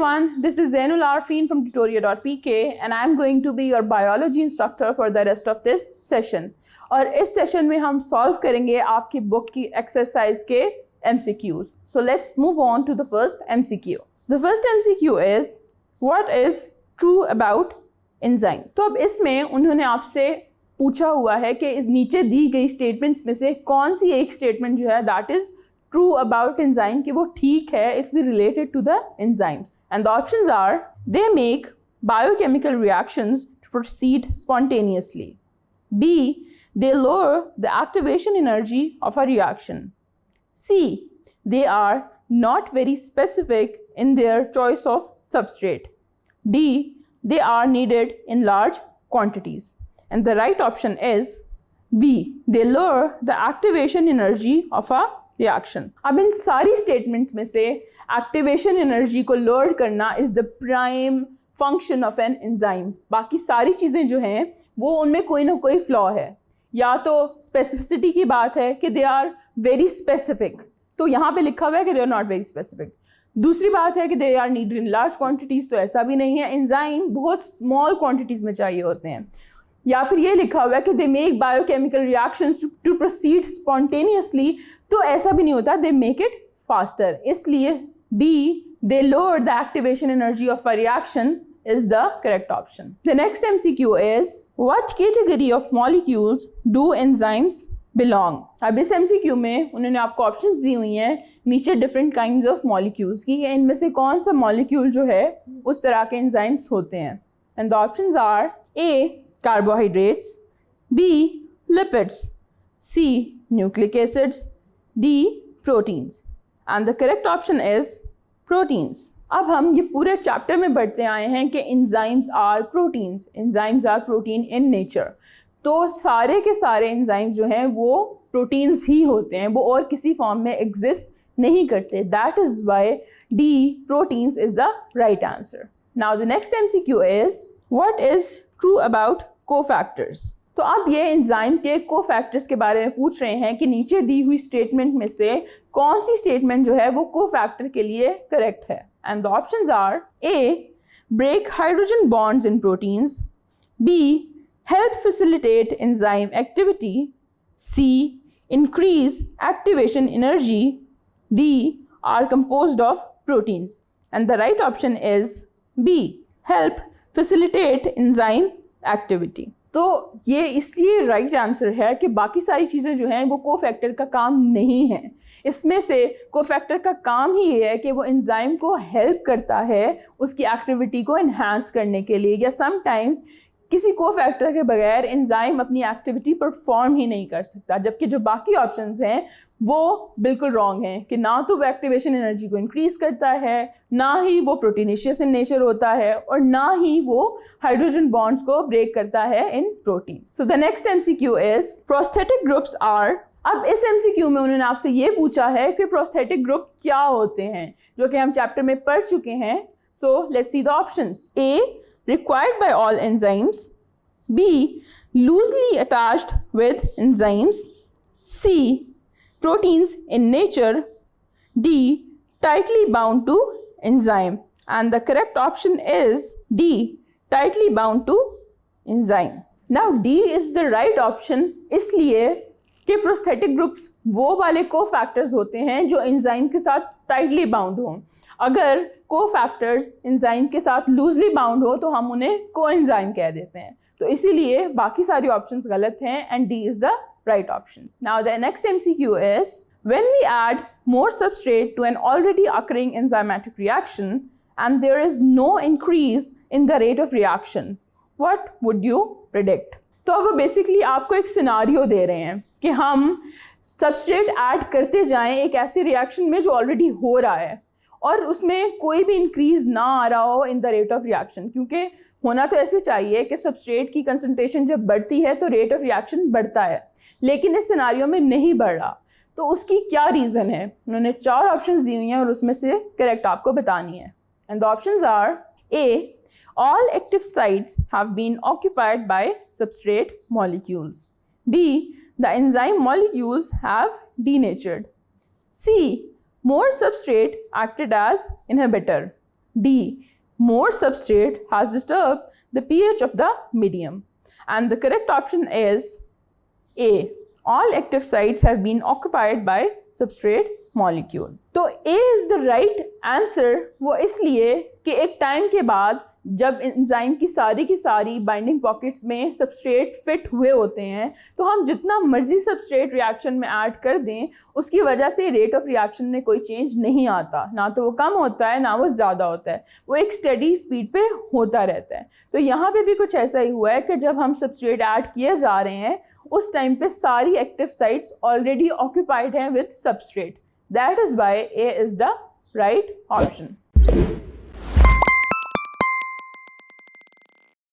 everyone, this is Zainul Arfin from tutoria.pk and I am going to be your biology instructor for the rest of this session. और इस session में हम solve करेंगे आपकी book की exercise के MCQs. So let's move on to the first MCQ. The first MCQ is, what is true about enzyme? तो अब इसमें उन्होंने आपसे पूछा हुआ है कि इस नीचे दी गई स्टेटमेंट्स में से कौन सी एक स्टेटमेंट जो है that is true about enzyme कि वो ठीक है if we related to the enzymes. And the options are, they make biochemical reactions to proceed spontaneously. B, they lower the activation energy of a reaction. C, they are not very specific in their choice of substrate. D, they are needed in large quantities. And the right option is B, they lower the activation energy of a reaction. अब इन सारी statements में से activation energy को lower करना is the prime function of an enzyme. बाकी सारी चीज़ें जो हैं वो उनमें कोई ना कोई flaw है. या तो स्पेसिफिसिटी की बात है कि दे आर वेरी स्पेसिफिक, तो यहाँ पे लिखा हुआ है कि they are not very specific. दूसरी बात है कि they are needed in large quantities, तो ऐसा भी नहीं है. एंजाइम बहुत स्मॉल क्वांटिटीज़ में चाहिए होते हैं. या फिर ये लिखा हुआ है कि they make biochemical reactions to proceed spontaneously, तो ऐसा भी नहीं होता, दे मेक इट फास्टर. इसलिए B, they lower the activation energy of a reaction is the correct option. The next MCQ is, what category of molecules do enzymes belong? अब इस MCQ में उन्होंने आपको ऑप्शंस दी हुई हैं नीचे डिफरेंट काइंड्स ऑफ मॉलिक्यूल्स की, इनमें से कौन सा मॉलिक्यूल जो है उस तरह के एंजाइम्स होते हैं. And the options are A, carbohydrates, B, lipids, C, nucleic acids, D, proteins. And the correct option is proteins. अब हम ये पूरे चैप्टर में बढ़ते आए हैं कि enzymes are proteins, enzymes are protein in nature. तो सारे के सारे एंजाइम्स जो हैं वो प्रोटीन्स ही होते हैं, वो और किसी फॉर्म में एग्जिस्ट नहीं करते. That is why D, proteins is the right answer. Now the next MCQ is, what is true about cofactors? तो अब ये एंजाइम के कोफैक्टर्स के बारे में पूछ रहे हैं कि नीचे दी हुई स्टेटमेंट में से कौन सी स्टेटमेंट जो है वो कोफैक्टर के लिए करेक्ट है. And the options are A, break hydrogen bonds in proteins, B, help facilitate enzyme activity, C, increase activation energy, D, are composed of proteins. And the right option is B, help facilitate enzyme activity. तो ये इसलिए right answer है कि बाकी सारी चीज़ें जो हैं वो कोफैक्टर का काम नहीं है. इसमें से कोफैक्टर का काम ही ये है कि वो एंजाइम को हेल्प करता है उसकी एक्टिविटी को इन्हांस करने के लिए, या समटाइम्स किसी कोफैक्टर के बगैर एंजाइम अपनी एक्टिविटी परफॉर्म ही नहीं कर सकता. जबकि जो बाकी ऑप्शंस हैं वो बिल्कुल रॉन्ग हैं कि ना तो वो एक्टिवेशन एनर्जी को इंक्रीज़ करता है, ना ही वो प्रोटीनिशियस इन नेचर होता है, और ना ही वो हाइड्रोजन बॉन्ड्स को ब्रेक करता है in protein. So the next MCQ is, prosthetic groups are. अब इस MCQ में उन्होंने आपसे ये पूछा है कि प्रोस्थेटिक ग्रुप क्या होते हैं, जो कि हम चैप्टर में पढ़ चुके हैं. So let's see the options. A, required by all enzymes. B, loosely attached with enzymes. C, proteins in nature. D, tightly bound to enzyme. And the correct option is D, tightly bound to enzyme. Now D is the right option इसलिए कि prosthetic groups वो वाले cofactors होते हैं जो enzyme के साथ tightly bound हों. अगर कोफैक्टर्स एंजाइम के साथ लूजली बाउंड हो तो हम उन्हें कोएंजाइम कह देते हैं. तो इसीलिए बाकी सारी ऑप्शंस गलत हैं and D is the right option. Now the next MCQ is, when we add more substrate to an already occurring enzymatic reaction and there is no increase in the rate of reaction, what would you predict? तो अब वो basically आपको एक scenario दे रहे हैं कि हम substrate add करते जाएं एक ऐसे रिएक्शन में जो ऑलरेडी हो रहा है और उसमें कोई भी इंक्रीज ना आ रहा हो इन द रेट ऑफ रिएक्शन, क्योंकि होना तो ऐसे चाहिए कि सबस्ट्रेट की कंसंट्रेशन जब बढ़ती है तो रेट ऑफ रिएक्शन बढ़ता है, लेकिन इस सिनारियो में नहीं बढ़ रहा. तो उसकी क्या रीज़न है? उन्होंने 4 ऑप्शंस दी हुई हैं और उसमें से करेक्ट आपको बतानी है. And the options are, A, all active sites have been occupied by substrate molecules. B, the enzyme molecules have denatured. C, more substrate acted as inhibitor. D. More substrate has disturbed the pH of the medium. And the correct option is A. All active sites have been occupied by substrate molecule. तो A is the right answer वो इसलिए कि एक time के बाद जब enzyme की सारी बाइंडिंग पॉकेट्स में सबस्ट्रेट फिट हुए होते हैं तो हम जितना मर्जी सबस्ट्रेट रिएक्शन में ऐड कर दें उसकी वजह से रेट ऑफ रिएक्शन में कोई चेंज नहीं आता, ना तो वो कम होता है ना वो ज़्यादा होता है, वो एक स्टेडी स्पीड पे होता रहता है। तो यहाँ पे भी कुछ ऐसा ही हुआ है कि जब हम सबस्ट्रेट ऐड किए जा रहे हैं उस टाइम पे सारी एक्टिव साइट्स ऑलरेडी ऑक्यूपाइड हैं with substrate. That is why A is the right option.